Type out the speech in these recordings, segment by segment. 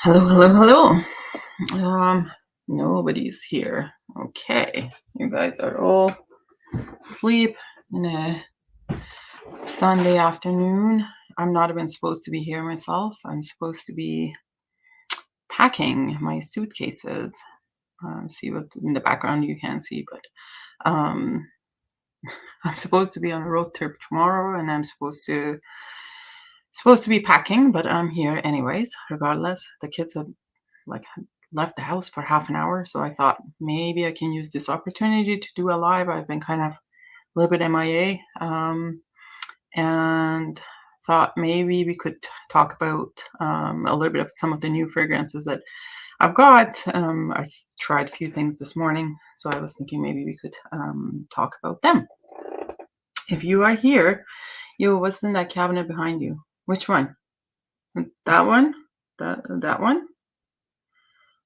Hello, hello, hello. Nobody's here. Okay, you guys are all asleep in a Sunday afternoon. I'm not even supposed to be here myself. I'm supposed to be packing my suitcases. See what in the background you can't see, but I'm supposed to be on a road trip tomorrow, and I'm supposed to be packing, but I'm here anyways. Regardless, the kids have like left the house for half an hour, so I thought maybe I can use this opportunity to do a live. I've been kind of a little bit MIA, and thought maybe we could talk about a little bit of some of the new fragrances that I've got. I've tried a few things this morning, so I was thinking maybe we could talk about them. If you are here, what's in that cabinet behind you? Which one? That one? That one?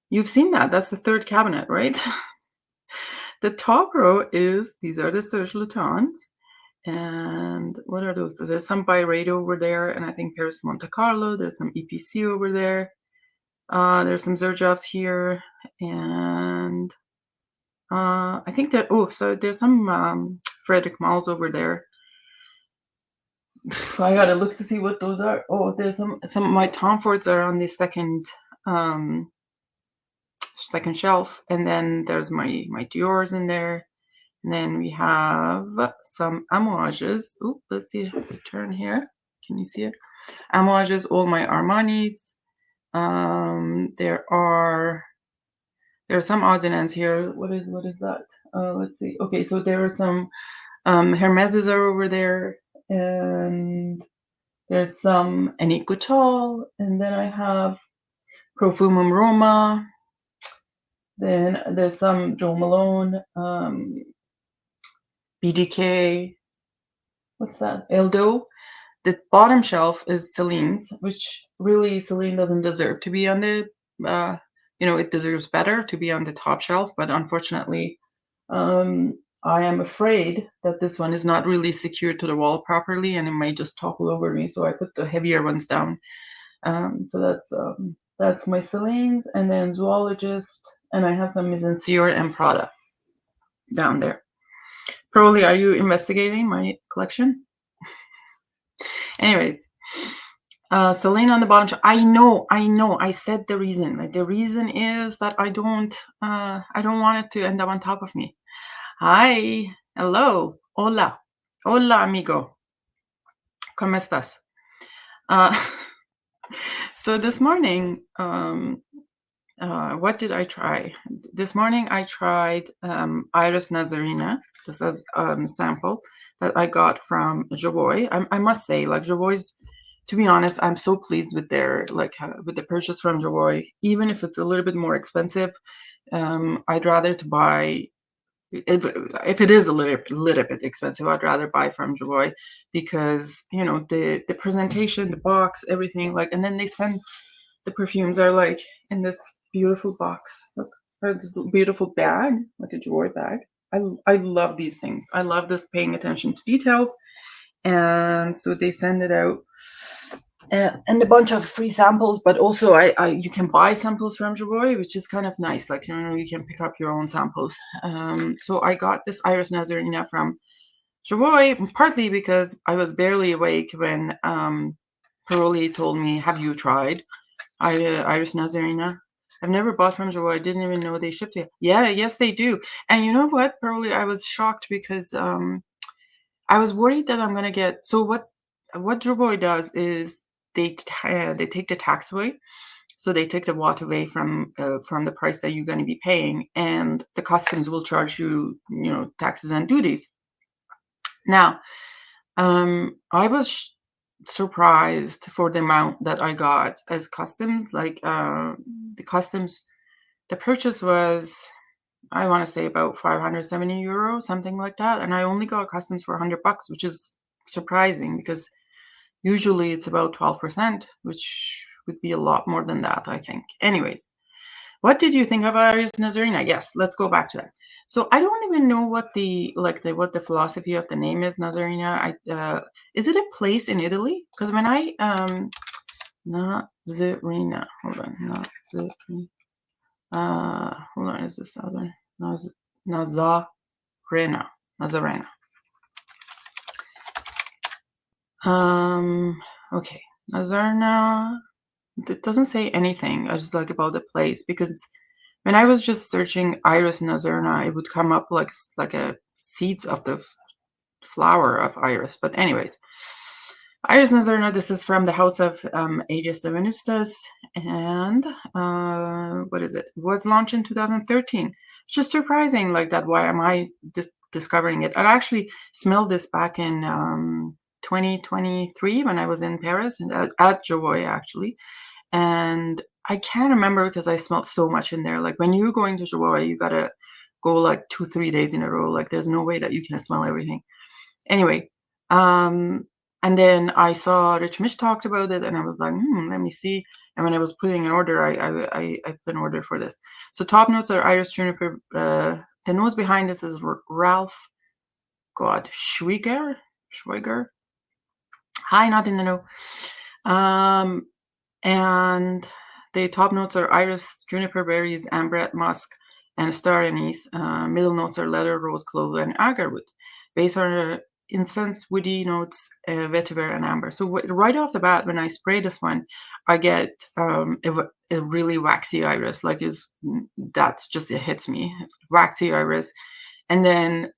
You've seen that. That's the third cabinet, right? The top row these are the Serge Lutens. And what are those? There's some Byredo over there, and I think Paris Monte Carlo. There's some EPC over there. There's some Xerjoffs here, and I think that, so there's some Frederic Malls over there. I gotta look to see what those are. Oh, there's some of my Tom Fords are on the second shelf, and then there's my Dior's in there. And then we have some Amouages. Oh, let's see if I turn here. Can you see it? Amouages, all my Armanis. There are some odds and ends here. What is that? Let's see. Okay, so there are some Hermeses are over there, and there's some Annick Goutal, and then I have Profumum Roma. Then there's some Joe Malone, BDK. What's that? Eldo. The bottom shelf is Celine's, which really Celine doesn't deserve to be on the, it deserves better to be on the top shelf. But unfortunately, I am afraid that this one is not really secured to the wall properly, and it may just topple over me. So I put the heavier ones down. So that's my Celine's, and then Zoologist, and I have some Mise en Cire and Prada down there. Probably, are you investigating my collection? Anyways, Celine on the bottom shelf. I know. I said the reason. Like, the reason is that I don't want it to end up on top of me. Hi, hello, hola, amigo. ¿Cómo estás? So this morning, what did I try? This morning I tried Iris Nazarena. This is a sample that I got from Jovoy. I must say, like, Jovoy's, to be honest, I'm so pleased with their with the purchase from Jovoy. Even if it's a little bit more expensive, I'd rather to buy. If it is a little bit expensive, I'd rather buy from Jovoy, because the presentation, the box, everything, like, and then they send the perfumes are like in this beautiful box. Look, or this beautiful bag, like a Jovoy bag. I love these things. I love this paying attention to details. And so they send it out, and a bunch of free samples, but also you can buy samples from Jovoy, which is kind of nice. Like, you can pick up your own samples. So I got this Iris Nazarena from Jovoy, partly because I was barely awake when Paroli told me, "Have you tried Iris Nazarena?" I've never bought from Jovoy. I didn't even know they shipped it. Yeah, yes, they do. And you know what, Paroli, I was shocked because I was worried that I'm gonna get. So what Jovoy does is they take the tax away, so they take the VAT away from the price that you're going to be paying, and the customs will charge you, taxes and duties. Now, I was surprised for the amount that I got as customs. Like, the customs, the purchase was, I want to say, about 570 euros, something like that. And I only got customs for $100, which is surprising because usually it's about 12%, which would be a lot more than that, I think. Anyways, what did you think of Iris Nazarena? Yes, let's go back to that. So I don't even know what the philosophy of the name is, Nazarena. Is it a place in Italy? Because when I Nazarena. Hold on. Hold on. Is this other? Nazarena. Nazarena. Okay. Nazarena. It doesn't say anything. I just like about the place because when I was just searching Iris Nazarena, it would come up like a seeds of the flower of iris. But anyways, Iris Nazarena. This is from the house of Aedes the Venustas, and what is it? It was launched in 2013. It's just surprising like that. Why am I just discovering it? I actually smelled this back in 2023 when I was in Paris and at Jovoy actually. And I can't remember because I smelled so much in there. Like when you're going to Jovoy, you gotta go like 2-3 days in a row. Like there's no way that you can smell everything. Anyway, and then I saw Rich Mich talked about it, and I was like, let me see. And when I was putting an order, I put an order for this. So top notes are Iris Juniper. The nose behind this is Ralph. God, Schweiger. Hi, not in the know. And the top notes are iris, juniper berries, ambrette, musk, and star anise. Middle notes are leather, rose, clove, and agarwood. Base are incense, woody notes, vetiver, and amber. So right off the bat, when I spray this one, I get a really waxy iris. Like that's just, it hits me. Waxy iris. And then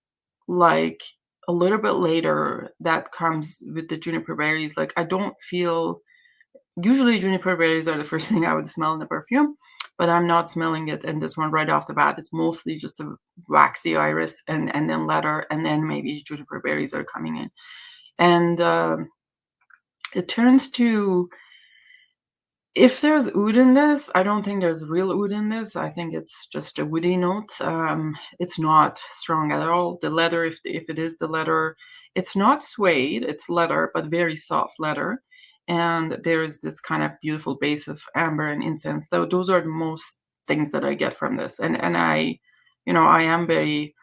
like a little bit later, that comes with the juniper berries. Like I don't feel... Usually juniper berries are the first thing I would smell in the perfume, but I'm not smelling it in this one right off the bat. It's mostly just a waxy iris and then leather, and then maybe juniper berries are coming in. And it turns to... If there's oud in this, I don't think there's real oud in this. I think it's just a woody note. It's not strong at all. The leather, if it is the leather, it's not suede, it's leather, but very soft leather. And there's this kind of beautiful base of amber and incense. Though those are the most things that I get from this. And I, I am very,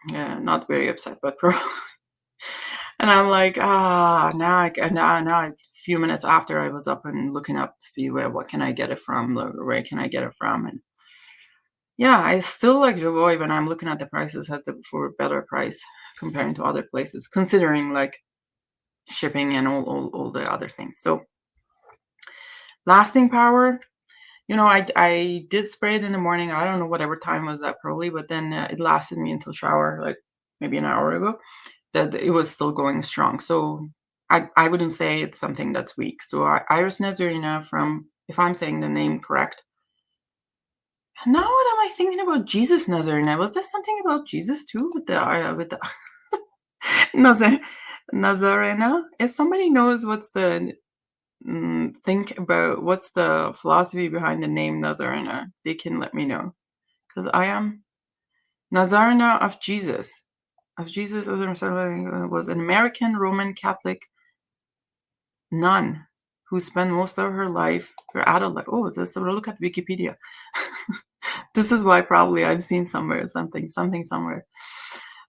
not very upset, but and I'm like, now a few minutes after I was up and looking up to see what can I get it from, where can I get it from, and yeah, I still like Jovoy when I'm looking at the prices for a better price comparing to other places, considering like shipping and all the other things. So lasting power, I did spray it in the morning. I don't know whatever time was that probably, but then it lasted me until shower, like maybe an hour ago. That it was still going strong. So I wouldn't say it's something that's weak. So Iris Nazarena from, if I'm saying the name correct. Now what am I thinking about Jesus Nazarena? Was there something about Jesus too with the Nazarena? If somebody knows what's the think about what's the philosophy behind the name Nazarena, they can let me know. Because I am Nazarena of Jesus. Was an American Roman Catholic nun who spent most of her adult life. Oh, look at Wikipedia. This is why probably I've seen somewhere something somewhere.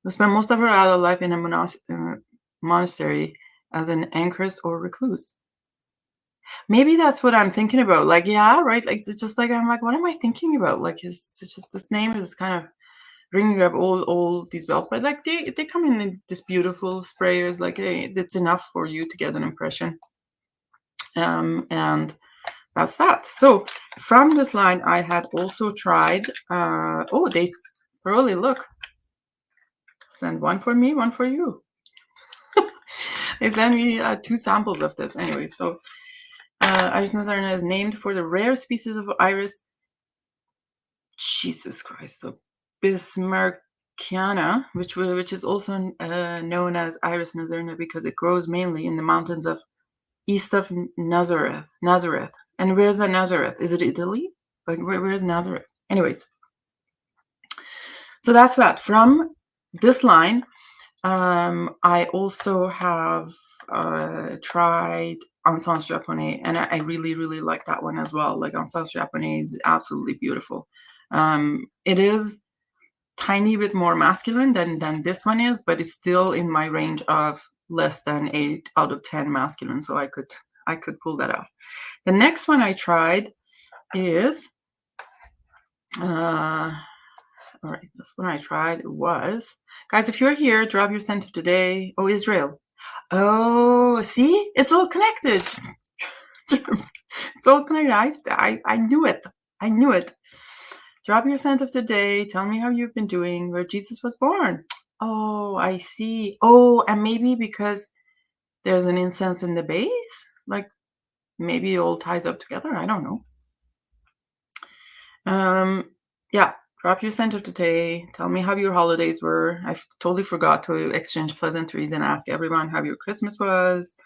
Who spent most of her adult life in a monastery as an anchoress or recluse. Maybe that's what I'm thinking about. Like, yeah, right. Like, it's just like I'm like, what am I thinking about? Like, it's just this name is kind of ringing up all these bells, but like they come in this beautiful sprayers. Like, hey, it's enough for you to get an impression. And that's that. So from this line, I had also tried. They really look. Send one for me, one for you. They sent me 2 samples of this anyway. So Iris Nazarena is named for the rare species of iris. Jesus Christ, so Bismarckiana, which is also known as Iris Nazarena because it grows mainly in the mountains of east of Nazareth. And where's the Nazareth? Is it Italy? Like, where's Nazareth? Anyways, so that's that. From this line, I also have tried Encens Japonais, and I really, really like that one as well. Like, Encens Japonais is absolutely beautiful. It is tiny bit more masculine than this one is, but it's still in my range of less than 8 out of 10 masculine. So I could I could pull that off. The next one I tried is, all right, this one I tried was, guys, if you're here, drop your scent of today. Oh, Israel. Oh, see, it's all connected. It's all connected. I knew it. I knew it. Drop your scent of today. Tell me how you've been doing, where Jesus was born. Oh, I see. Oh, and maybe because there's an incense in the base, like maybe it all ties up together. I don't know. Yeah. Drop your scent of today. Tell me how your holidays were. I totally forgot to exchange pleasantries and ask everyone how your Christmas was.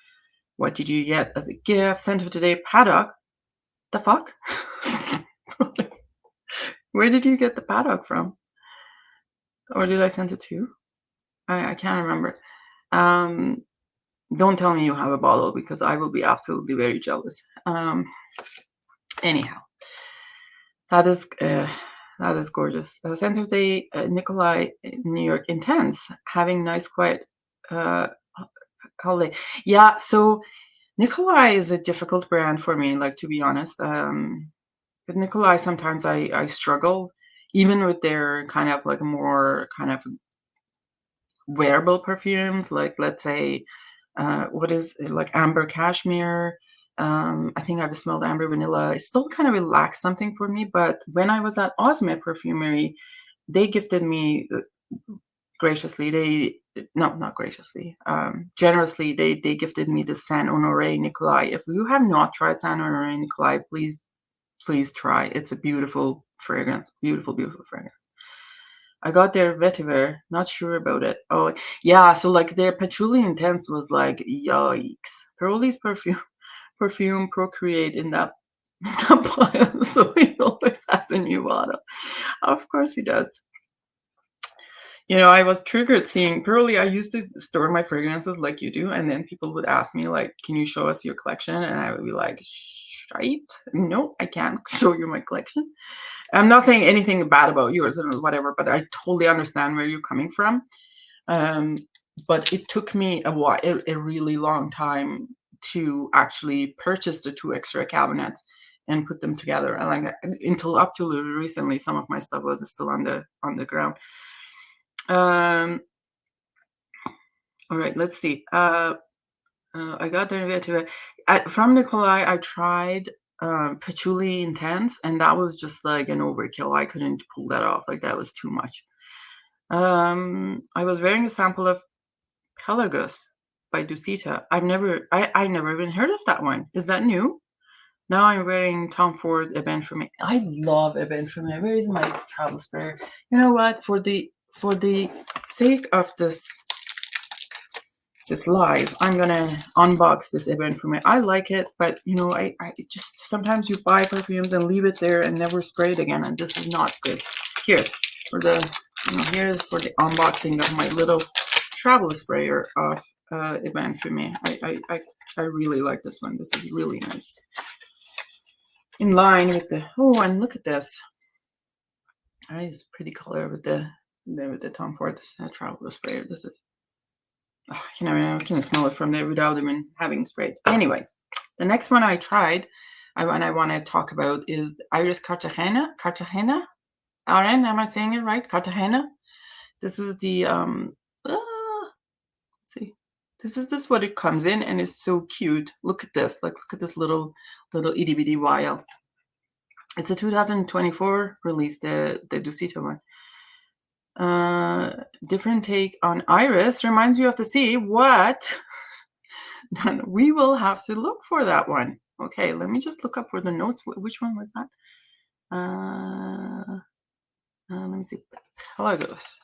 What did you get as a gift? Scent of today, paddock. The fuck? Where did you get the paddock from? Or did I send it to you? I can't remember. Don't tell me you have a bottle because I will be absolutely very jealous. Anyhow, that is gorgeous. Scent of today, Nikolai, New York, intense. Having nice, quiet holiday. Yeah, so Nikolai is a difficult brand for me, like, to be honest. With Nikolai, sometimes I struggle, even with their kind of like more kind of wearable perfumes, like let's say, what is it, like amber cashmere. I think I've smelled amber vanilla. It still kind of relaxed something for me, but when I was at Osme Perfumery, they gifted me graciously. Not graciously. Generously, they gifted me the Saint Honoré Nikolai. If you have not tried Saint Honoré Nikolai, please try. It's a beautiful fragrance. Beautiful, beautiful fragrance. I got their vetiver, not sure about it. Oh, yeah, so like their patchouli intense was like, yikes. Pearlie's perfume procreate in that pile, so he always has a new bottle. Of course he does. You know, I was triggered seeing Pearlie. I used to store my fragrances like you do, and then people would ask me, like, can you show us your collection? And I would be like, shite. No, I can't show you my collection. I'm not saying anything bad about yours or whatever, but I totally understand where you're coming from. But it took me a really long time to actually purchase the 2 extra cabinets and put them together. And like until up to recently, some of my stuff was still on the ground. All right, let's see. I got the from Nikolai. I tried patchouli intense, and that was just like an overkill. I couldn't pull that off. Like that was too much. I was wearing a sample of Pelagos by Dusita. I never even heard of that one. Is that new? Now I'm wearing Tom Ford Eben for me. I love Eben for me. Where is my travel spray? You know what? For the sake of this live, I'm gonna unbox this Eben for me. I like it, but you know, I just sometimes you buy perfumes and leave it there and never spray it again, and this is not good. Here for the here is for the unboxing of my little travel sprayer of Eben for me. I really like this one. This is really nice. In line with the and look at this. It's pretty color with the Tom Ford travel sprayer. This is I can smell it from there without even having sprayed. Anyways, the next one I tried, I want to talk about is Iris Cartagena. Cartagena, Aaron, am I saying it right? Cartagena. This is the let's see. This is what it comes in, and it's so cute. Look at this. Like look at this little itty bitty vial. It's a 2024 release, the Dusita one. Different take on Iris. Reminds you of the sea. What? Then we will have to look for that one. Okay, let me just look up for the notes. Which one was that? Let me see. Pelagos.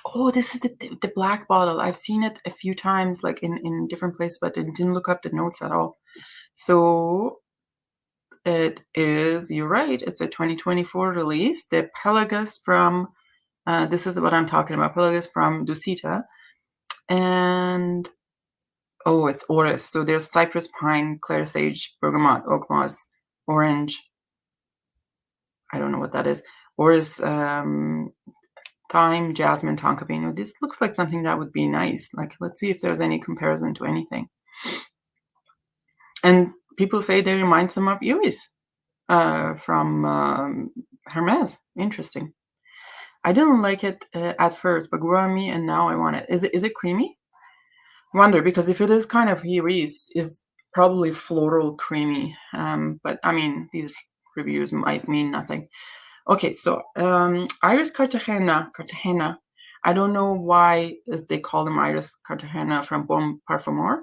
Oh, this is the black bottle. I've seen it a few times, like in different places, but I didn't look up the notes at all. So it is, you're right, it's a 2024 release. The Pelagos from, this is what I'm talking about, Pelagos from Dusita. And, oh, it's orris. So there's cypress, pine, clair sage, bergamot, oak moss, orange. I don't know what that is. Orris, Thyme, jasmine, tonka bean. This looks like something that would be nice. Like, let's see if there's any comparison to anything. And people say they remind some of Iris from Hermes. Interesting. I didn't like it at first, but grew on me, and now I want it. Is it creamy? Wonder, because if it is kind of Iris, is probably floral creamy. But I mean, these reviews might mean nothing. Okay, so Iris Cartagena. I don't know why they call them Iris Cartagena from Parfumeur.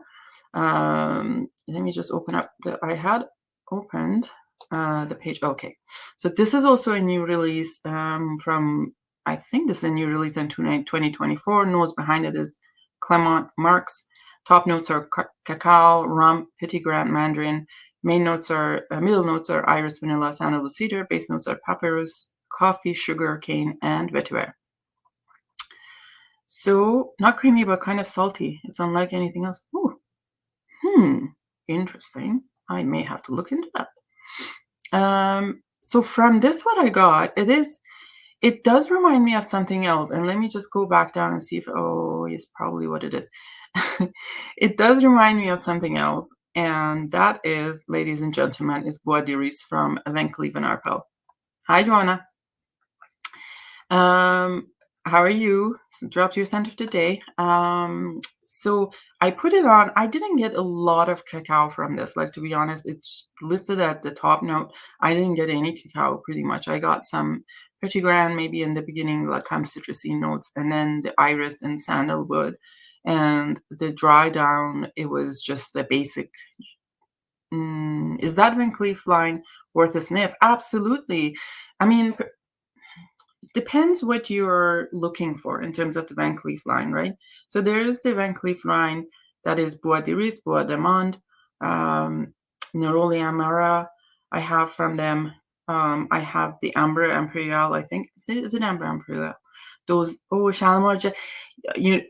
Let me just open up I had opened the page. Okay, so this is also a new release from, I think this is a new release in 2024. Notes behind it is Clement Marx. Top notes are cacao, rum, petit grain, mandarin. Main notes are middle notes are iris, vanilla, sandalwood, cedar. Base notes are papyrus, coffee, sugar cane, and vetiver. So not creamy, but kind of salty. It's unlike anything else. Ooh. Interesting. I may have to look into that. So from this, what I got, it does remind me of something else. And let me just go back down and see if, oh, it's probably what it is. It does remind me of something else. And that is, ladies and gentlemen, is Bois d'Iris from Van Cleef & Arpels. Hi, Joanna. How are you? Dropped your scent of the day. So I put it on. I didn't get a lot of cacao from this. Like, to be honest, it's listed at the top note. I didn't get any cacao pretty much. I got some petit grain maybe in the beginning, like kind of citrusy notes, and then the iris and sandalwood. And the dry down, it was just a basic. Is that Van Cleef line worth a sniff? Absolutely. I mean, depends what you're looking for in terms of the Van Cleef line, right? So there is the Van Cleef line that is Bois d'Iris, Bois d'Amande, Neroli Amara. I have from them. I have the Amber Imperial, I think. Is it Amber Imperial? Those, Shalimar.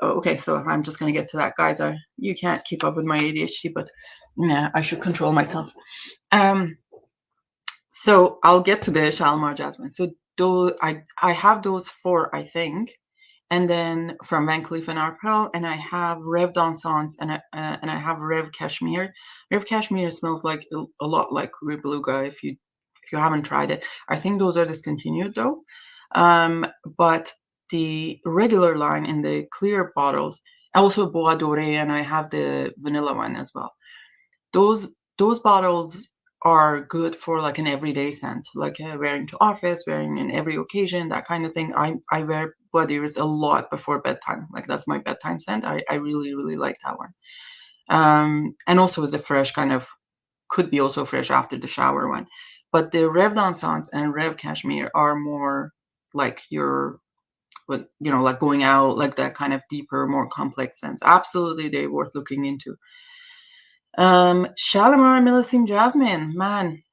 Okay, so I'm just going to get to that, guys. You can't keep up with my ADHD, but yeah, I should control myself. So I'll get to the Shalimar Jasmine. So those, I have those four, I think, and then from Van Cleef & Arpels, and I have Rêve d'Encens, and I have Rêve Cashmere. Rêve Cashmere smells like a lot like Rue Beluga. If you haven't tried it, I think those are discontinued though. But the regular line in the clear bottles, also Bois Doré, and I have the vanilla one as well. Those bottles are good for like an everyday scent, like wearing to office, wearing in every occasion, that kind of thing. I wear Bois d'Iris a lot before bedtime. Like, that's my bedtime scent. I really, really like that one. And also is a fresh kind of, could be also fresh after the shower one. But the Rêve d'Encens and Rêve Cashmere are more like like going out, like that kind of deeper, more complex scents. Absolutely, they're worth looking into. Shalimar Millésime Jasmine, man.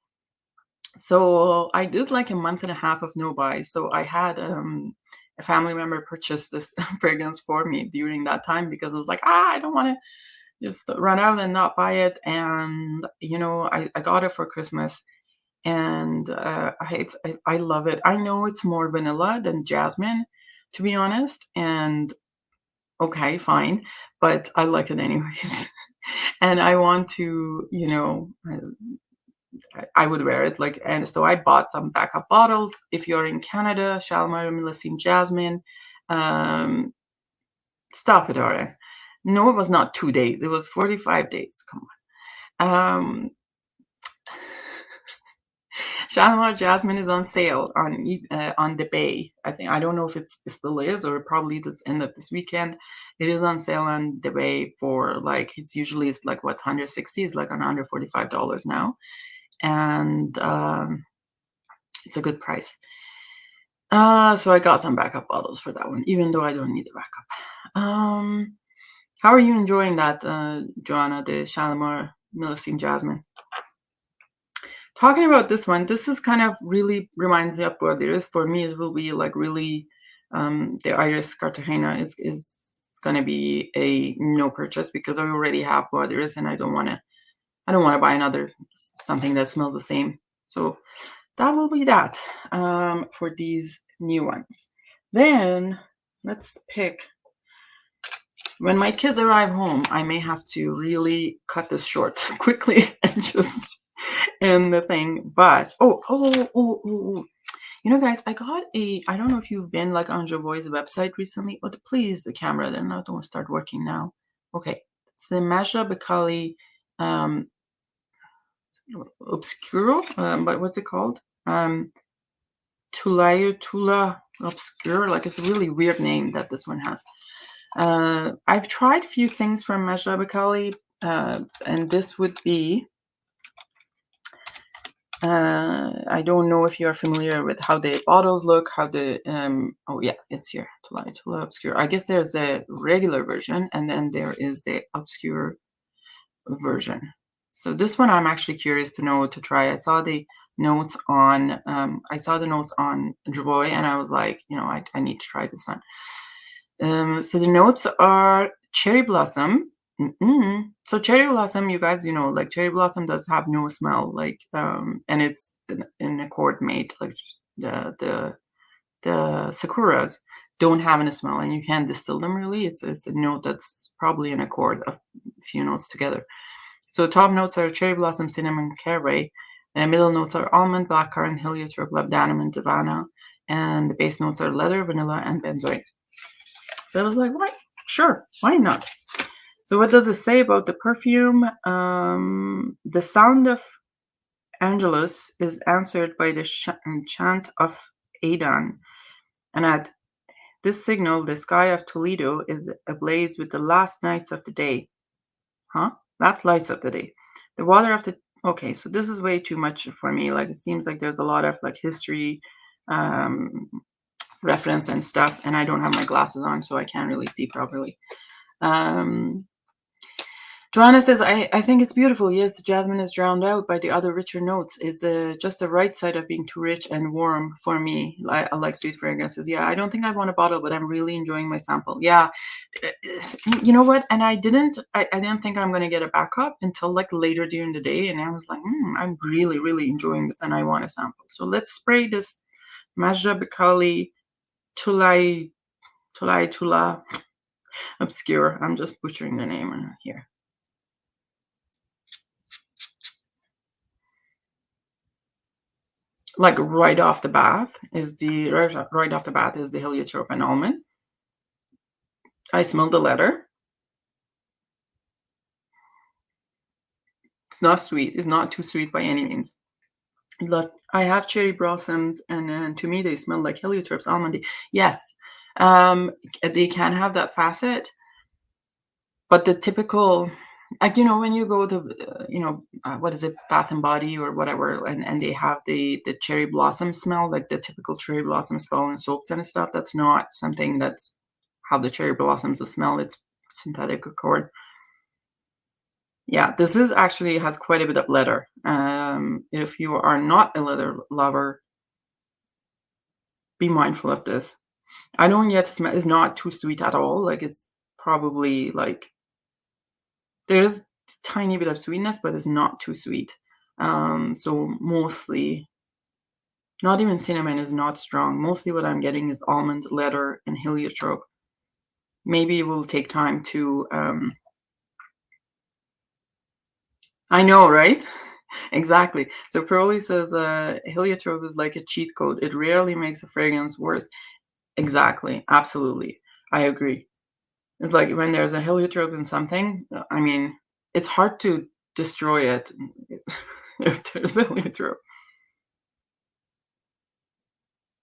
So I did like a month and a half of no buy. So I had a family member purchase this fragrance for me during that time, because I was like, I don't want to just run out and not buy it. And I got it for Christmas, and I love it. I know it's more vanilla than jasmine, to be honest, and okay, fine, but I like it anyways. And I want to, I would wear it, like, and so I bought some backup bottles. If you're in Canada, Shalimar Millésime Jasmine, stop it, Aura. No, it was not 2 days. It was 45 days. Come on. Shalimar Jasmine is on sale on the Bay. I don't know if it still is, or probably this end of this weekend. It is on sale on the Bay for like, it's like what, 160, is like on under $45 now, and it's a good price. So I got some backup bottles for that one, even though I don't need a backup. How are you enjoying that, Joanna, the Shalimar Millésime Jasmine? Talking about this one, this is kind of really reminds me of Bois d'Iris. For me, it will be like really, the Iris Cartagena is going to be a no purchase, because I already have Bois d'Iris, and I don't want to buy another something that smells the same. So that will be that for these new ones. Then let's pick. When my kids arrive home, I may have to really cut this short quickly and just end the thing. But oh. You know, guys, I got I don't know if you've been like on Jovoy's website recently. Oh, please, the camera, then I don't start working now. Okay. It's the Mitra-et-le-Parfum um, Obscuro, but what's it called? Tula Obscure. Like, it's a really weird name that this one has. I've tried a few things from Mitra-et-le-Parfum, and this would be. I don't know if you're familiar with how the bottles look, how the oh yeah, it's here. Tula Obscure. I guess there's a regular version, and then there is the obscure version. So this one I'm actually curious to try. I saw the notes on Jovoy, and I was like, I need to try this one. So the notes are cherry blossom. So cherry blossom, you guys, like cherry blossom does have no smell, like and it's an accord made, like the sakuras don't have any smell, and you can't distill them really. It's a note that's probably an accord of a few notes together. So top notes are cherry blossom, cinnamon, caraway. Middle notes are almond, blackcurrant, heliotrope, labdanum, and davana. And the base notes are leather, vanilla, and benzoin. So I was like, why? Sure, why not? So what does it say about the perfume? The sound of Angelus is answered by the chant of Aedan. And at this signal, the sky of Toledo is ablaze with the last nights of the day. Huh? That's lights of the day. The water of the... Okay, so this is way too much for me. Like, it seems like there's a lot of like history reference and stuff, and I don't have my glasses on, so I can't really see properly. Joanna says, I think it's beautiful. Yes, the jasmine is drowned out by the other richer notes. It's just the right side of being too rich and warm for me. I like sweet fragrances. Yeah, I don't think I want a bottle, but I'm really enjoying my sample. Yeah, you know what? And I didn't think I'm going to get a backup until like later during the day. And I was like, I'm really, really enjoying this and I want a sample. So let's spray this Mitra-et-le-Parfum Tula Obscure. I'm just butchering the name in here. Like right off the bat is the heliotrope and almond. I smell the leather. It's not sweet. It's not too sweet by any means. Look, I have cherry blossoms, and to me they smell like heliotropes, almondy. Yes, they can have that facet, but the typical, like, when you go to what is it, Bath and Body or whatever, and they have the cherry blossom smell, like the typical cherry blossom smell in soaps and stuff. That's not something that's how the cherry blossoms smell. It's synthetic accord. Yeah, this is actually has quite a bit of leather. If you are not a leather lover, be mindful of this. I don't yet smell. It's not too sweet at all. Like, it's probably like there's a tiny bit of sweetness, but it's not too sweet. So mostly, not even cinnamon is not strong. Mostly what I'm getting is almond, leather, and heliotrope. Maybe it will take time to I know, right? Exactly. So Crowley says heliotrope is like a cheat code. It rarely makes a fragrance worse. Exactly. Absolutely. I agree. It's like when there's a heliotrope in something, I mean, it's hard to destroy it if there's a heliotrope.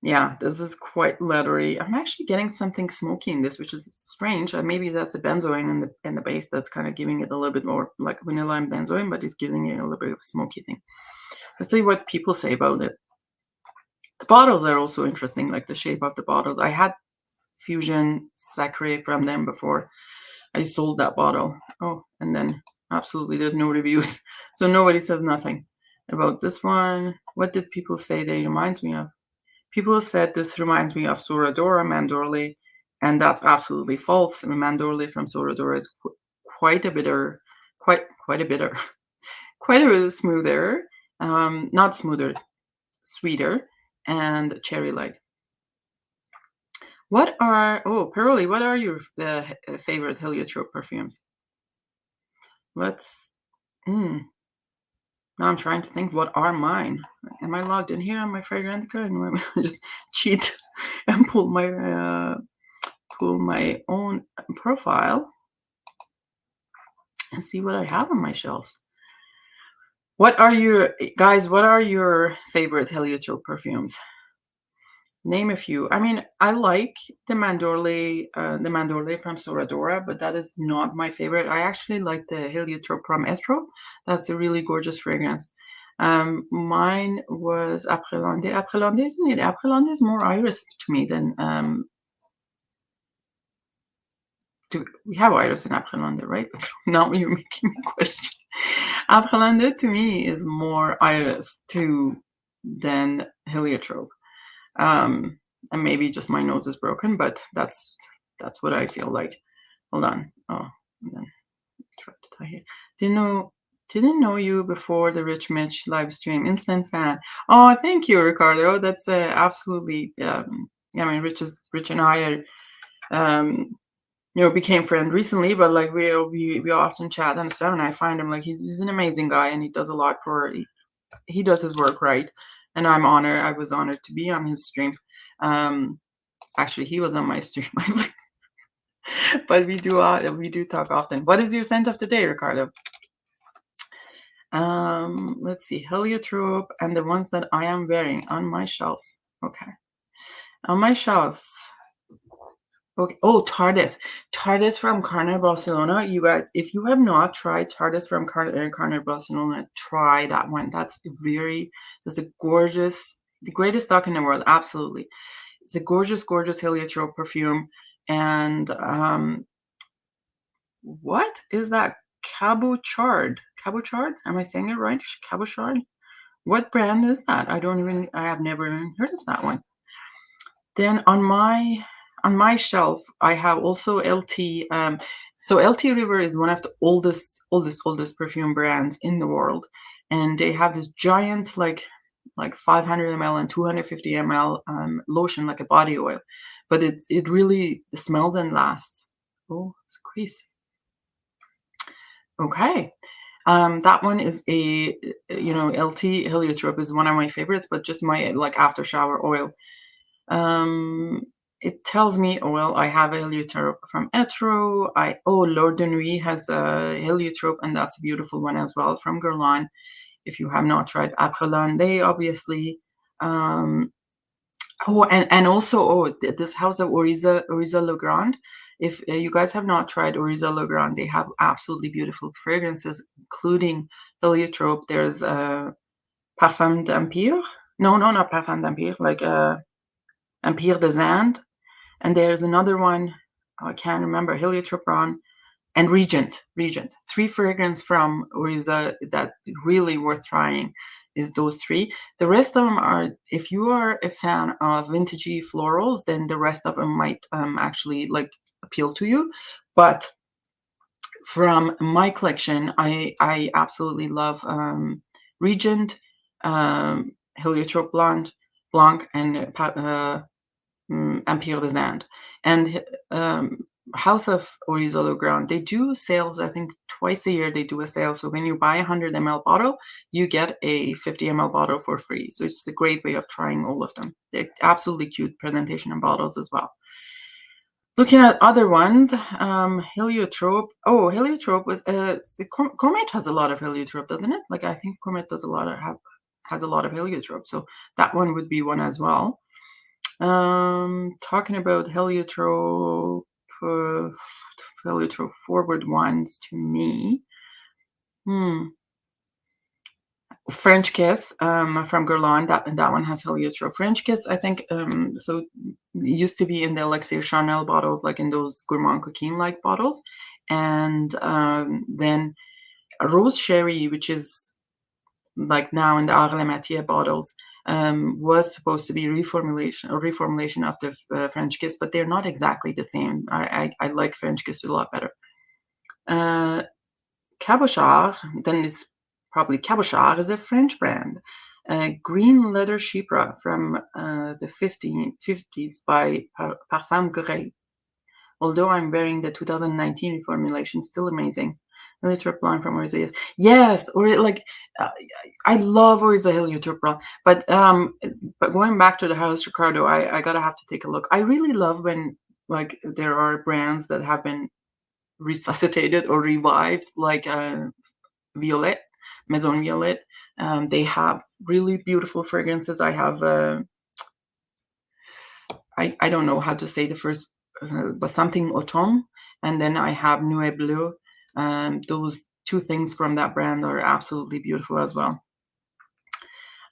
Yeah, this is quite leathery. I'm actually getting something smoky in this, which is strange. Maybe that's a benzoin in the base that's kind of giving it a little bit more like vanilla and benzoin, but it's giving it a little bit of a smoky thing. Let's see what people say about it. The bottles are also interesting, like the shape of the bottles. I had Fusion Sacre from them before. I sold that bottle. Oh, and then absolutely there's no reviews. So nobody says nothing about this one. What did people say they reminds me of? People said this reminds me of Soradora Mandorle, and that's absolutely false. Mandorle from Soradora is quite a bitter, quite a bitter, quite a bit smoother. Not smoother, sweeter, and cherry light. What are Pearly, what are your favorite heliotrope perfumes? Let's mm, Now I'm trying to think what are mine. Am I logged in here on my Fragrantica and just cheat and pull my own profile and see what I have on my shelves? What are your favorite heliotrope perfumes? Name a few. I mean, I like the Mandorle from Soradora, but that is not my favorite. I actually like the Heliotrope from Etro. That's a really gorgeous fragrance. Mine was Aprelande. Aprelande, isn't it? Aprelande is more iris to me than we have iris in Aprelande, right? Now you're making me question. Aprelande to me is more iris than Heliotrope. And maybe just my nose is broken, but that's what I feel like. Hold on. Oh, and then try to tie here. Didn't know you before the Rich Mitch live stream. Instant fan. Oh, thank you, Ricardo. That's absolutely. I mean, Rich and I are, became friends recently, but like we often chat and stuff. And I find him like he's an amazing guy, and he does a lot he does his work right, and I was honored to be on his stream. Actually, he was on my stream, but we do talk often. What is your scent of the day, Ricardo? Let's see, Heliotrope and the ones that I am wearing on my shelves. Okay, on my shelves. Okay. Oh, Tardes from Carne Barcelona. You guys, if you have not tried Tardes from Carne Barcelona, try that one. That's a gorgeous, the greatest stock in the world. Absolutely. It's a gorgeous, gorgeous heliotrope perfume. And what is that? Cabochard. Cabochard? Am I saying it right? Cabochard? What brand is that? I have never even heard of that one. Then on my shelf, I have also LT. So LT River is one of the oldest perfume brands in the world, and they have this giant like 500 ml and 250 ml lotion, like a body oil, but it really smells and lasts. Oh, it's crease. Okay. That one is LT Heliotrope is one of my favorites, but just my like after shower oil. It tells me, oh, well, I have a heliotrope from Etro. Lord de Nuit has a heliotrope, and that's a beautiful one as well from Guerlain. If you have not tried Aprelande, obviously. And also, this house of Oriza Legrand. If you guys have not tried Oriza Legrand, they have absolutely beautiful fragrances, including heliotrope. There's Parfum d'Empire. No, not Parfum d'Empire, like Empire des Indes. And there's another one, I can't remember, Heliotrope and Regent. 3 fragrance from Oriza that really worth trying is those 3. The rest of them are, if you are a fan of vintagey florals, then the rest of them might actually like appeal to you. But from my collection, I absolutely love Regent, Heliotrope Blanc, and Empire des Indes. And House of Oriza Legrand, they do sales, I think twice a year they do a sale. So when you buy a 100 ml bottle, you get a 50 ml bottle for free. So it's a great way of trying all of them. They're absolutely cute presentation and bottles as well. Looking at other ones, Heliotrope. Oh, Heliotrope was Comet has a lot of Heliotrope, doesn't it? Like I think Comet has a lot of Heliotrope. So that one would be one as well. Talking about Heliotrope, Heliotrope forward ones to me. French Kiss from Guerlain, that one has Heliotrope. French Kiss, I think, so it used to be in the Elixir Chanel bottles, like in those Gourmand Coquine-like bottles. And then Rose Sherry, which is like now in the Arles Matière bottles, was supposed to be reformulation of the French Kiss, but they're not exactly the same. I like French Kiss a lot better. Cabochard, then it's probably Cabochard is a French brand. Green Leather Chypre from the 50s by Parfumeur. Although I'm wearing the 2019 reformulation, still amazing. Heliotrope line from Oriza, yes, or like I love Oriza Heliotrope line, but going back to the house, Ricardo, I gotta have to take a look. I really love when like there are brands that have been resuscitated or revived, like Violet, Maison Violet. They have really beautiful fragrances. I have I don't know how to say the first, but something autumn, and then I have Nuit Bleu. Those two things from that brand are absolutely beautiful as well.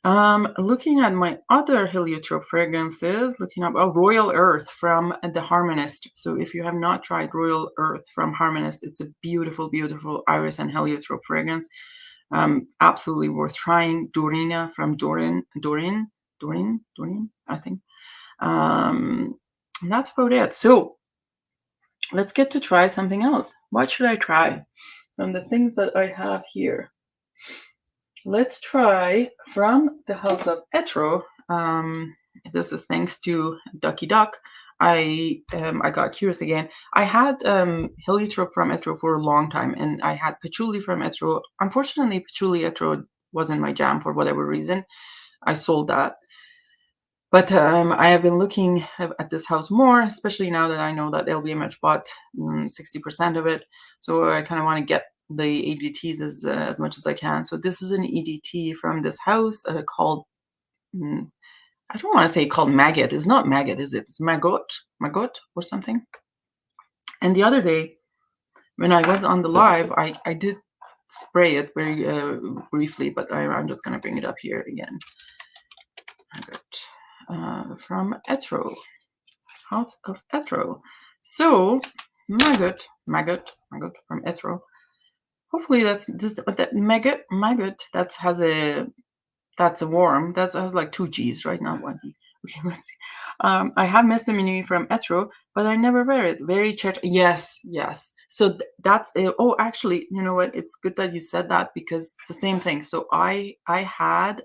Looking at my other heliotrope fragrances, looking up Royal Earth from the Harmonist. So if you have not tried Royal Earth from Harmonist, it's a beautiful, beautiful iris and heliotrope fragrance. Absolutely worth trying. Dorina from Dorin, I think. And that's about it. So let's get to try something else. What should I try from the things that I have here? Let's try from the house of Etro. This is thanks to Ducky Duck. I got curious again. I had Heliotrope from Etro for a long time, and I had Patchouli from Etro. Unfortunately, Patchouli Etro wasn't my jam for whatever reason. I sold that. But I have been looking at this house more, especially now that I know that LVMH bought 60% of it. So I kind of want to get the EDTs as much as I can. So this is an EDT from this house called, I don't want to say called Maggot. It's not Maggot, is it? It's Magot or something. And the other day, when I was on the live, I did spray it very briefly, but I'm just going to bring it up here again. Maggot. From Etro, house of Etro. So maggot from Etro. Hopefully that's just that maggot. That's a worm. That has like 2 G's, right? Not 1 E. Okay, let's see. I have Mist de Minuit from Etro, but I never wear it. Very church. Yes. So that's it. Oh, actually, you know what? It's good that you said that because it's the same thing. So I had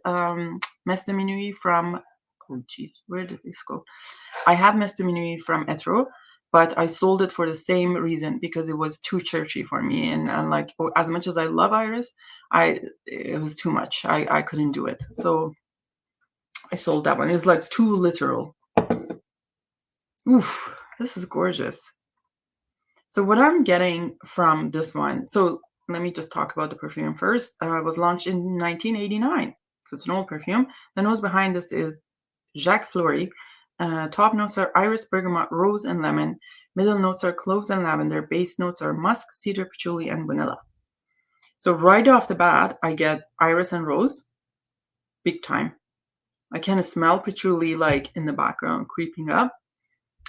Mist de Minuit from. Oh geez, where did this go? I had Mist de Minuit from Etro, but I sold it for the same reason because it was too churchy for me, and like as much as I love Iris, it was too much. I couldn't do it, so I sold that one. It's like too literal. Oof, this is gorgeous. So what I'm getting from this one, so let me just talk about the perfume first. It was launched in 1989, so it's an old perfume. The nose behind this is Jacques Fleury. Top notes are iris, bergamot, rose, and lemon. Middle notes are cloves and lavender. Base notes are musk, cedar, patchouli, and vanilla. So right off the bat, I get iris and rose, big time. I kind of smell patchouli like in the background creeping up,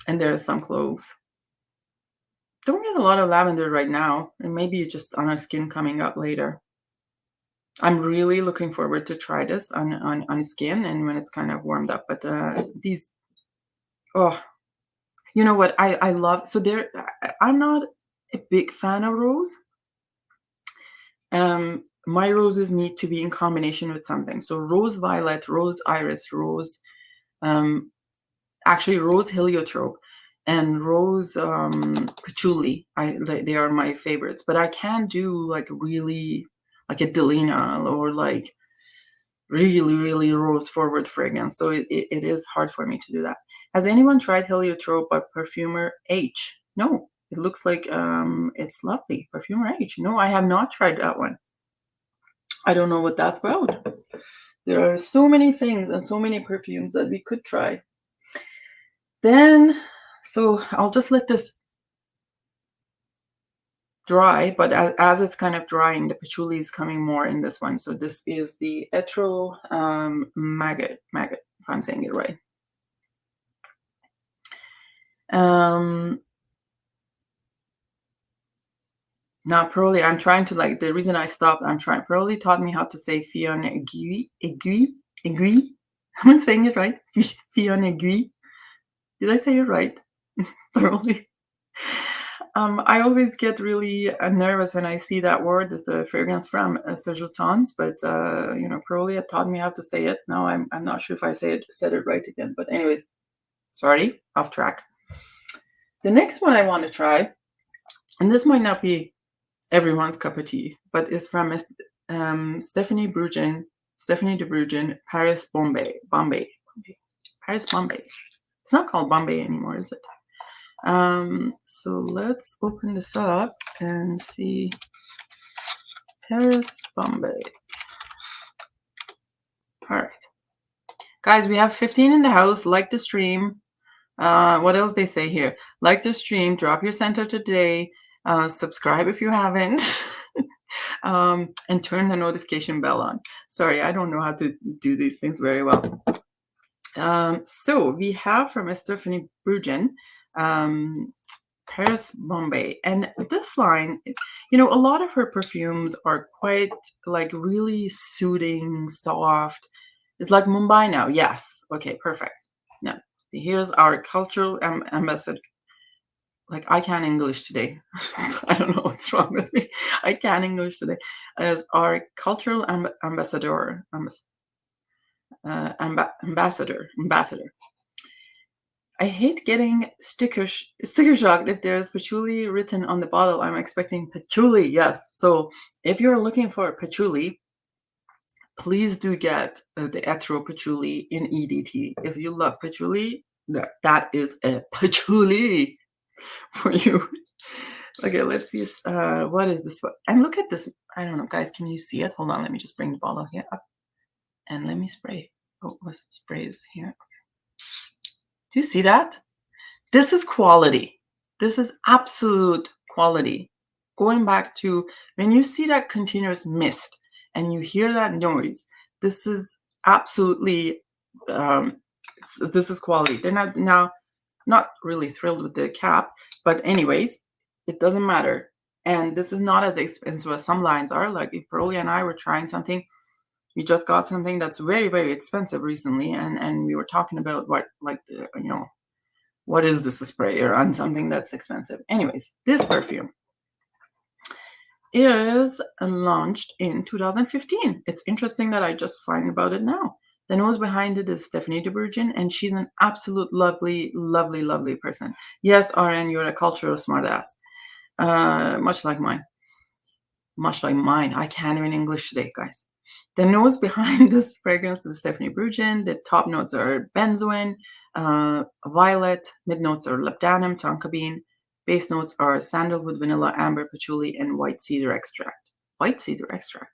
and there's some cloves. Don't get a lot of lavender right now, and maybe just on a skin coming up later. I'm really looking forward to try this on skin and when it's kind of warmed up. But these, oh, you know what I love? So I'm not a big fan of rose. My roses need to be in combination with something. So rose violet, rose iris, rose, actually rose heliotrope, and rose patchouli. They are my favorites. But I can't do like really like a Delina or like really rose forward fragrance. So it is hard for me to do that. Has anyone tried Heliotrope by Parfumeur H? No, it looks like it's lovely. Parfumeur H. No, I have not tried that one. I don't know what that's about. There are so many things and so many perfumes that we could try. Then, so I'll just let this dry, but as it's kind of drying, the patchouli is coming more in this one. So this is the Etro Magot, if I'm saying it right. Now Pearly, I'm trying to like, the reason I stopped, Pearly taught me how to say Fion aiguille. Am I saying it right? Fion aiguille. Did I say it right? Pearly. I always get really nervous when I see that word. It's the fragrance from Sergio but Perolia taught me how to say it. Now I'm not sure if I said it right again. But anyways, sorry, off track. The next one I want to try, and this might not be everyone's cup of tea, but it's from Stephanie de Brujin, Paris-Bombay. Paris-Bombay. It's not called Bombay anymore, is it? So let's open this up and see. Paris-Bombay. All right. Guys, we have 15 in the house. Like the stream. What else they say here? Like the stream. Drop your center today. Subscribe if you haven't. And turn the notification bell on. Sorry, I don't know how to do these things very well. So we have from Stephanie Brujin, Paris-Bombay, and this line, a lot of her perfumes are quite like really soothing, soft. It's like Mumbai now. Yes. Okay, perfect. Now, here's our cultural ambassador. Like, I can't English today. I don't know what's wrong with me. I can't English today. As our cultural ambassador. I hate getting sticker shock if there's patchouli written on the bottle. I'm expecting patchouli. Yes. So if you're looking for patchouli, please do get the Etro patchouli in EDT. If you love patchouli, that is a patchouli for you. Okay, let's see. What is this one? And look at this. I don't know, guys. Can you see it? Hold on. Let me just bring the bottle here up. And let me spray. Oh, spray is here. Do you see that? This is quality. This is absolute quality. Going back to when you see that continuous mist and you hear that noise, this is absolutely, this is quality. They're not really thrilled with the cap, but anyways, it doesn't matter. And this is not as expensive as some lines are. Like if Perolia and I were trying something, we just got something that's very, very expensive recently, and we were talking about what is this sprayer on something that's expensive. Anyways, this perfume is launched in 2015. It's interesting that I just find about it now. The nose behind it is Stephanie de Brujin, and she's an absolute lovely, lovely, lovely person. Yes, RN, you're a cultural smartass. Much like mine. Much like mine. I can't even English today, guys. The nose behind this fragrance is Stephanie Brujin. The top notes are benzoin, violet. Mid notes are labdanum, tonka bean. Base notes are sandalwood, vanilla, amber, patchouli, and white cedar extract. White cedar extract.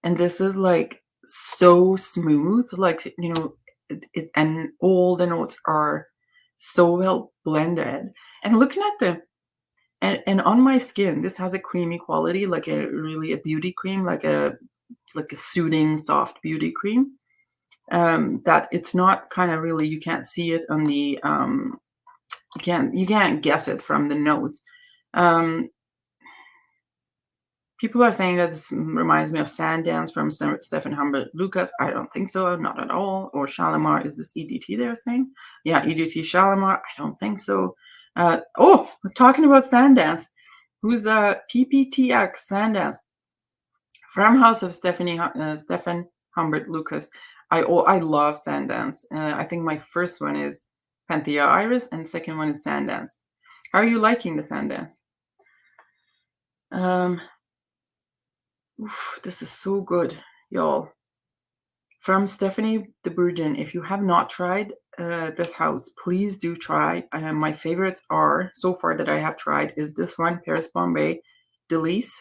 And this is like so smooth, like, and all the notes are so well blended. And looking at and on my skin, this has a creamy quality, like a beauty cream, like a soothing, soft beauty cream. That it's not kind of really, you can't see it on the, you can't guess it from the notes. People are saying that this reminds me of Sand Dance from Stefan Humbert Lucas. I don't think so, not at all. Or Shalimar, is this EDT they're saying? Yeah, EDT Shalimar, I don't think so. We're talking about Sand Dance. Who's PPTX Sand Dance? From House of Stefan Humbert Lucas. I love Sand Dance. I think my first one is Panthea Iris and second one is Sand Dance. How are you liking the Sand Dance? This is so good, y'all. From Stephanie de Brujin. If you have not tried this house, please do try. My favorites are, so far that I have tried, is this one, Paris-Bombay, Delice.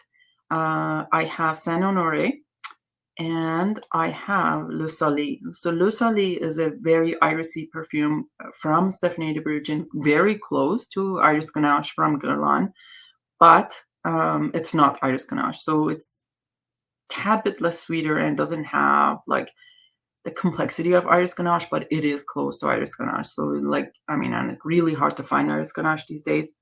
I have Saint Honoré, and I have Le Soleil. So Le Soleil is a very irisy perfume from Stephanie de Brujin, very close to Iris Ganache from Guerlain, but it's not Iris Ganache. So it's tad bit less sweeter and doesn't have like the complexity of Iris Ganache, but it is close to Iris Ganache. So and it's really hard to find Iris Ganache these days.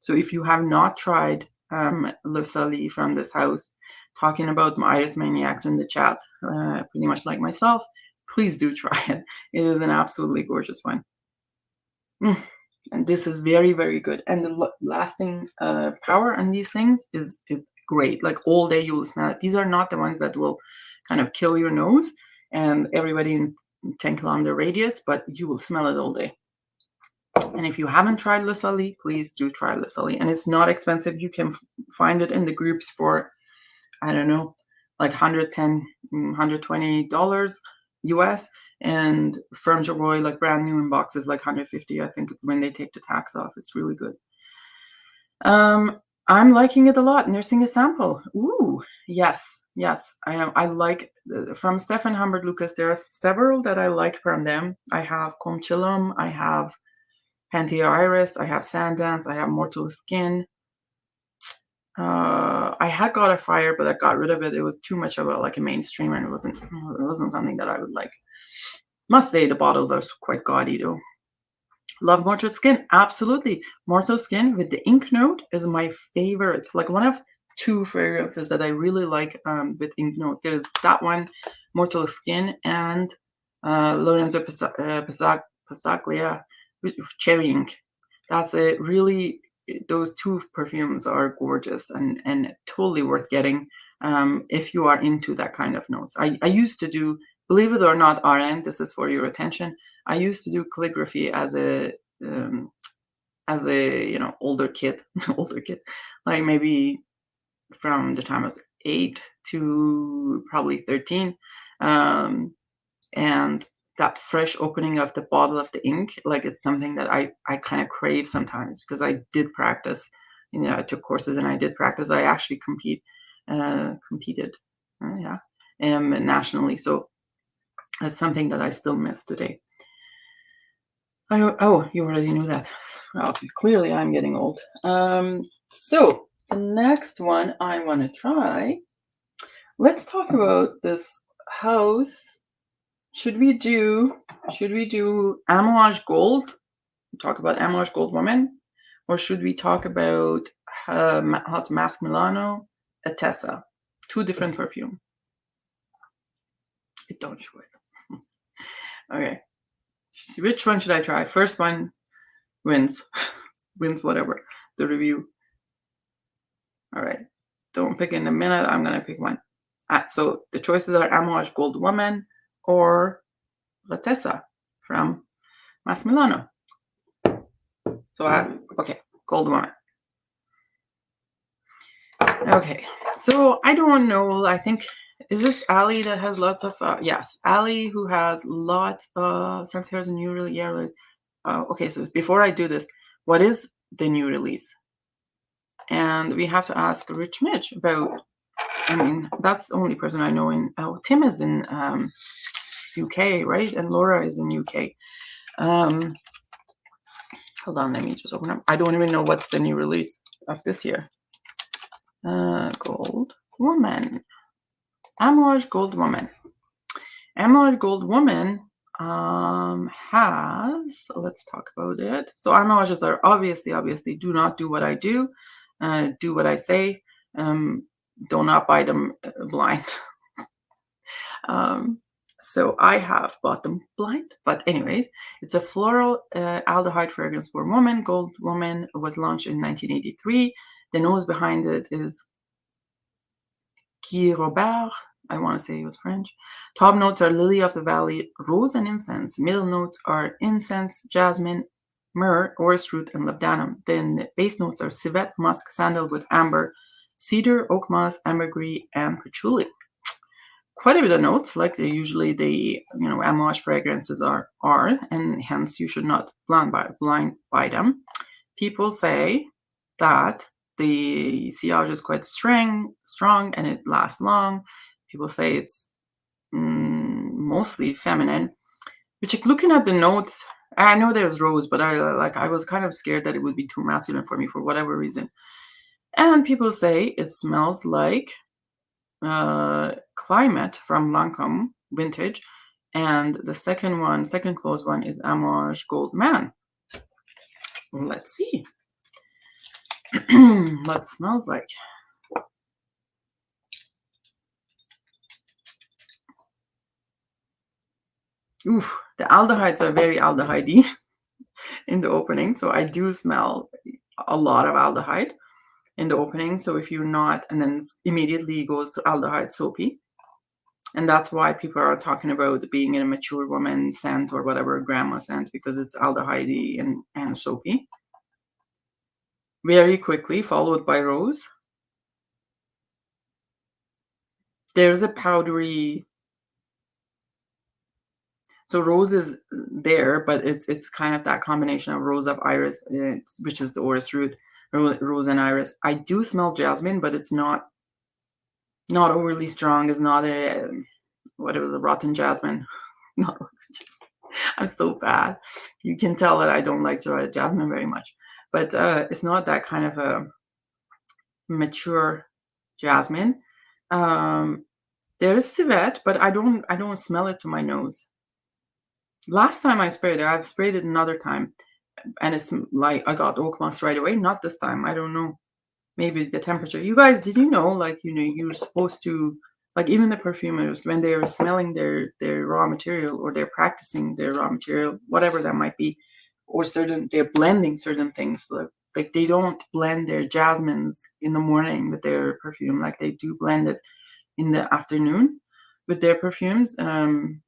So if you have not tried Le Soleil from this house, talking about my Iris maniacs in the chat, pretty much like myself, please do try it. It is an absolutely gorgeous one. And this is very, very good. And the lasting power on these things is great. Like all day you will smell it. These are not the ones that will kind of kill your nose and everybody in 10-kilometer radius, but you will smell it all day. And if you haven't tried Le Soleil, please do try Le Soleil. And it's not expensive. You can find it in the groups for, I don't know, like $110, $120 US. And from Joy, like brand new in boxes, like 150, I think, when they take the tax off. It's really good. I'm liking it a lot. Nursing a sample. Ooh, yes. I like from Stefan Humbert Lucas. There are several that I like from them. I have Comchilum, I have Panthea Iris, I have Sandance, I have Mortal Skin. I had Got a Fire, but I got rid of it. It was too much of a mainstream, and it wasn't something that I would like. Must say the bottles are quite gaudy though. Love Mortal Skin, absolutely. Mortal Skin with the ink note is my favorite. Like one of two fragrances that I really like with ink note. There's that one, Mortal Skin, and Lorenzo Pasaglia with cherry ink. That's it. Really, those two perfumes are gorgeous and totally worth getting if you are into that kind of notes. I used to do, believe it or not, RN, this is for your attention. I used to do calligraphy as a older kid, like maybe from the time I was 8 to probably 13, and that fresh opening of the bottle of the ink, like it's something that I kind of crave sometimes because I did practice. I took courses and I did practice. I actually competed, nationally. So that's something that I still miss today. Oh, you already knew that. Well, clearly I'm getting old. So the next one I want to try. Let's talk about this house. Should we do Amouage Gold? Talk about Amouage Gold Woman, or should we talk about House Mask Milano, Etessa? Two different perfume. It don't show it. Okay. Which one should I try? First one wins. Wins whatever. The review. All right. Don't pick in a minute. I'm going to pick one. So the choices are Amouage Gold Woman or Latessa from Mas Milano. So okay, Gold Woman. Okay. So I don't know. I think, is this Ali that has lots of, yes, Ali who has lots of Santerres and new release. Okay, so before I do this, what is the new release? And we have to ask Rich Mitch about, I mean, that's the only person I know in, Tim is in UK, right? And Laura is in UK. Hold on, let me just open up. I don't even know what's the new release of this year. Gold Woman. Amouage Gold Woman. Amouage Gold Woman has, let's talk about it. So Amouages are obviously do not do what I do. Do what I say. Do not buy them blind. So I have bought them blind. But anyways, it's a floral aldehyde fragrance for woman. Gold Woman was launched in 1983. The nose behind it is Guy Robert. I want to say he was French. Top notes are lily of the valley, rose, and incense. Middle notes are incense, jasmine, myrrh, orris root, and labdanum. Then the base notes are civet, musk, sandalwood, amber, cedar, oak moss, ambergris, and patchouli. Quite a bit of notes, like usually the Amouage fragrances are, and hence you should not blind buy them. People say that the sillage is quite strong and it lasts long. People say it's mostly feminine, which, looking at the notes, I know there's rose, but I was kind of scared that it would be too masculine for me for whatever reason. And people say it smells like Climate from Lancôme vintage, and the second close one is Amouage Gold Man. Let's see what smells like. Oof, the aldehydes are very aldehyde-y. in the opening. So I do smell a lot of aldehyde in the opening. So if you're not, and then immediately goes to aldehyde soapy. And that's why people are talking about being in a mature woman scent or whatever, grandma scent, because it's aldehyde and soapy. Very quickly, followed by rose. There's a powdery. So rose is there, but it's kind of that combination of rose of iris, which is the orris root, rose and iris. I do smell jasmine, but it's not overly strong. It's not a what it was, a rotten jasmine. Not I'm so bad. You can tell that I don't like jasmine very much, but it's not that kind of a mature jasmine. There is civet, but I don't smell it to my nose. Last time I sprayed it, I've sprayed it another time, and it's like I got oak moss right away. Not this time. I don't know. Maybe the temperature. You guys, did you know, like, you're supposed to, like, even the perfumers, when they are smelling their raw material, or they're practicing their raw material, whatever that might be, or they're blending certain things, like they don't blend their jasmines in the morning with their perfume, like they do blend it in the afternoon with their perfumes. Now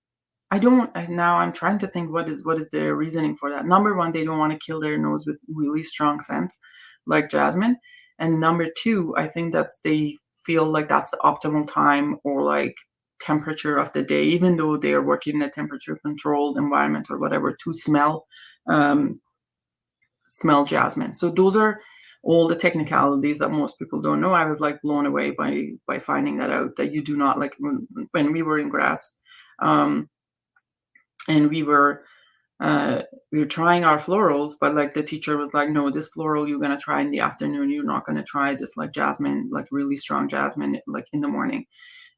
I'm trying to think what is their reasoning for that. Number one, they don't want to kill their nose with really strong scents like jasmine. And number two, I think they feel like that's the optimal time or like temperature of the day, even though they are working in a temperature controlled environment or whatever, to um, smell jasmine. So those are all the technicalities that most people don't know. I was like blown away by finding that out, that you do not, like, when we were in grass, and we were trying our florals, but like the teacher was like, no, this floral you're gonna try in the afternoon. You're not gonna try this like jasmine, like really strong jasmine, like in the morning.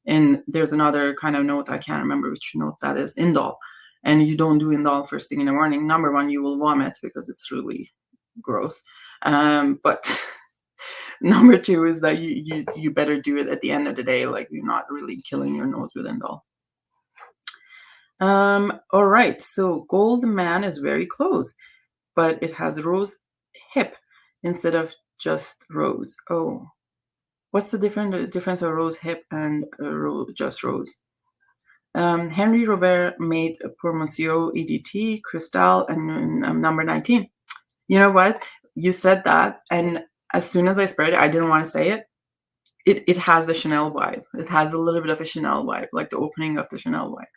And there's another kind of note, I can't remember which note that is, indol. And you don't do indol first thing in the morning. Number one, you will vomit because it's really gross. But number two is that you better do it at the end of the day, like you're not really killing your nose with indol. All right, so Gold Man is very close, but it has rose hip instead of just rose. Oh, what's the difference of rose hip and just rose? Henry Robert made Pour Monsieur EDT, Cristal, and number 19. You know what? You said that, and as soon as I sprayed it, I didn't want to say it. It has the Chanel vibe. It has a little bit of a Chanel vibe, like the opening of the Chanel vibe.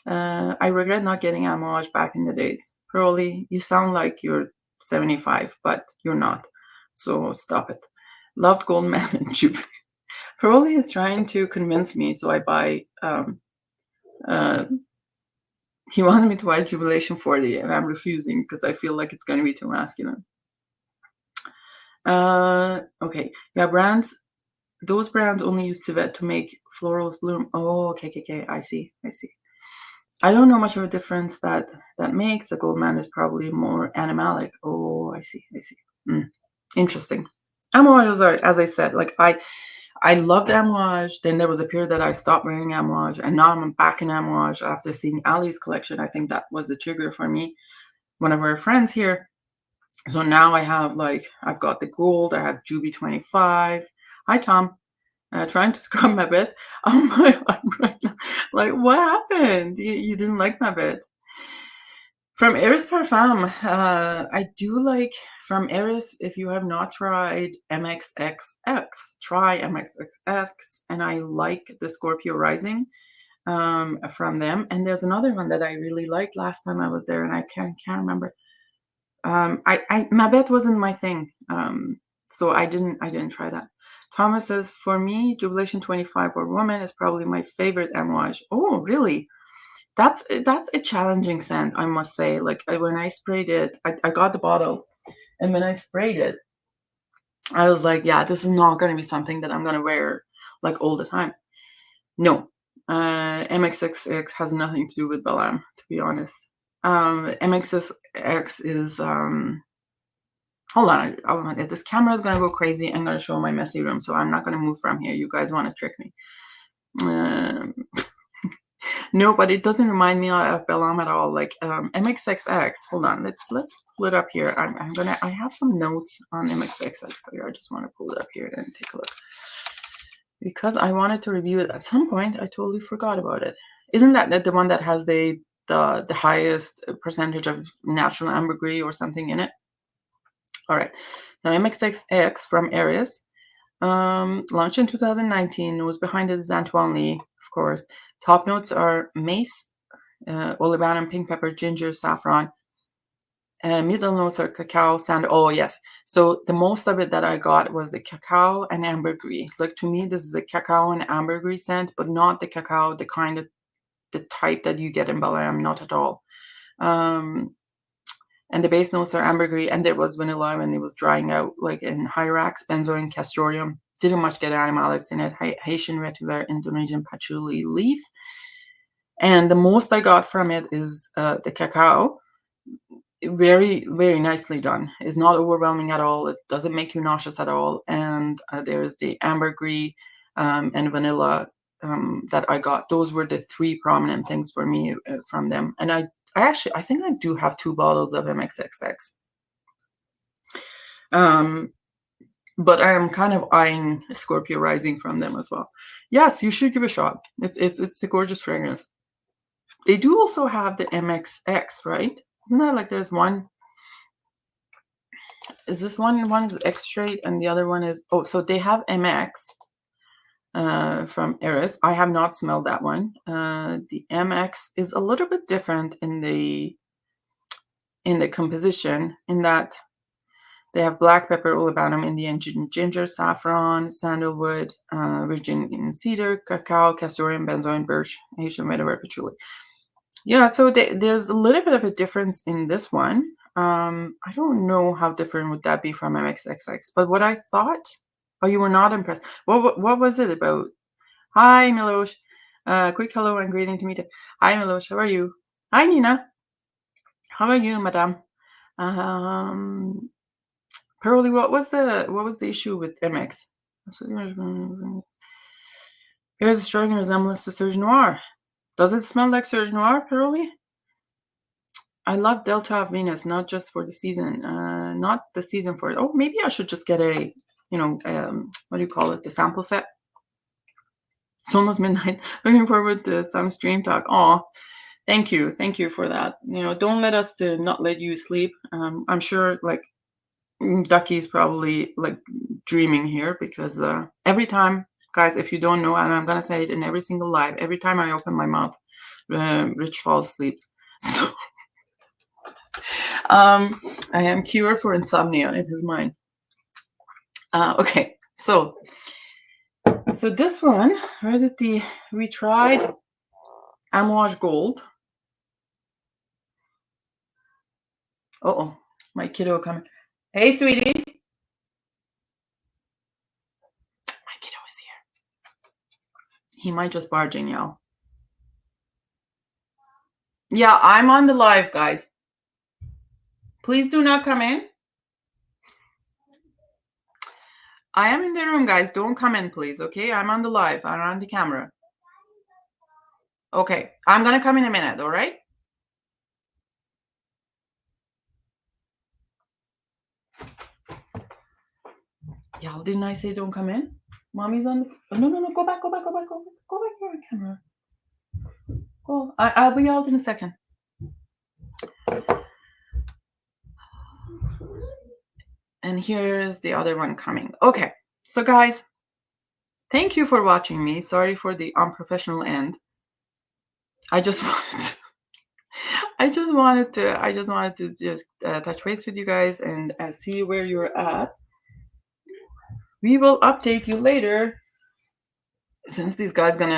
I regret not getting Amouage back in the days. Probably you sound like you're 75, but you're not. So stop it. Loved Goldman and Jubilee. Probably is trying to convince me, so I buy. He wanted me to buy Jubilation 40, and I'm refusing because I feel like it's going to be too masculine. Okay. Yeah, brands. Those brands only use civet to make florals bloom. Oh, okay. I see. I don't know much of a difference that makes. The Goldman is probably more animalic. Oh, I see. Interesting. Amouage are, as I said, like I loved Amouage. Then there was a period that I stopped wearing Amouage, and now I'm back in Amouage after seeing Ali's collection. I think that was the trigger for me. One of our friends here. So now I have, like, I've got the gold. I have Juby 25. Hi, Tom. Trying to scrub my bed. Oh my God, right now. Like, what happened? You didn't like my bed? From Aedes Parfum, I do like from Aedes. If you have not tried MXXX, try MXXX. And I like the Scorpio Rising from them. And there's another one that I really liked last time I was there, and I can't remember. My bed wasn't my thing, so I didn't try that. Thomas says, for me, Jubilation 25 or Woman is probably my favorite Amouage. Oh, really? That's a challenging scent, I must say. Like, when I sprayed it, I got the bottle, and when I sprayed it, I was like, yeah, this is not going to be something that I'm going to wear like all the time. No, MXXX has nothing to do with Balam, to be honest. MXXX is hold on, this camera is going to go crazy. I'm going to show my messy room, so I'm not going to move from here. You guys want to trick me. No, but it doesn't remind me of Bellam at all. Like MXXX. Hold on, let's pull it up here. I have some notes on MXXX here. I just want to pull it up here and take a look. Because I wanted to review it at some point. I totally forgot about it. Isn't that the one that has the highest percentage of natural ambergris or something in it? All right. Now MXXX from Aedes, launched in 2019. It was behind it is Antoine, of course. Top notes are mace, olibanum, pink pepper, ginger, saffron. Middle notes are cacao, sand. Oh, yes. So the most of it that I got was the cacao and ambergris. Like, to me, this is the cacao and ambergris scent, but not the cacao, the type that you get in Bellam, not at all. And the base notes are ambergris, and there was vanilla when it was drying out, like in Hyrax, benzoin, castoreum. Didn't much get animalics in it. Haitian vetiver, Indonesian patchouli leaf. And the most I got from it is the cacao. Very, very nicely done. It's not overwhelming at all. It doesn't make you nauseous at all. And there's the ambergris and vanilla that I got. Those were the three prominent things for me from them. And I think I do have 2 bottles of MXXX. But I am kind of eyeing Scorpio Rising from them as well. Yes, you should give a shot. It's a gorgeous fragrance. They do also have the MXX, right? Isn't that like there's one? Is this one is X straight and the other one is so they have MX from Aedes. I have not smelled that one. The MX is a little bit different in the composition, in that they have black pepper, olibanum, Indian ginger, saffron, sandalwood, virgin cedar, cacao, castoreum, benzoin, birch, Haitian vetiver, patchouli. Yeah, so there's a little bit of a difference in this one. I don't know how different would that be from MXXX, but what I thought, oh, you were not impressed. What was it about? Hi, Milosh. Quick hello and greeting to meet you. Hi, Milosh. How are you? Hi, Nina. How are you, madam? Pearly, what was the issue with MX? Here's a striking resemblance to Serge Noir. Does it smell like Serge Noir, Pearly? I love Delta of Venus, not just for the season, not the season for it. Oh, maybe I should just get a, what do you call it? The sample set. It's almost midnight. Looking forward to some stream talk. Oh, thank you for that. Don't let us to not let you sleep. I'm sure like Ducky's probably like dreaming here because every time, guys, if you don't know, and I'm gonna say it in every single live, every time I open my mouth, Rich falls asleep. So. I am cure for insomnia in his mind. Okay, so this one, we tried Amouage Gold. Uh-oh, my kiddo coming. Hey, sweetie. My kiddo is here. He might just barge in, y'all. Yeah, I'm on the live, guys. Please do not come in. I am in the room, guys. Don't come in, please, okay? I'm on the live. I'm on the camera. Okay, I'm going to come in a minute, all right? Y'all, didn't I say don't come in? Mommy's on the... No, go back to the camera. Go. I'll be out in a second. And here's the other one coming. Okay, so guys, thank you for watching me. Sorry for the unprofessional end. I just wanted to just touch base with you guys and see where you're at. We will update you later, since these guys gonna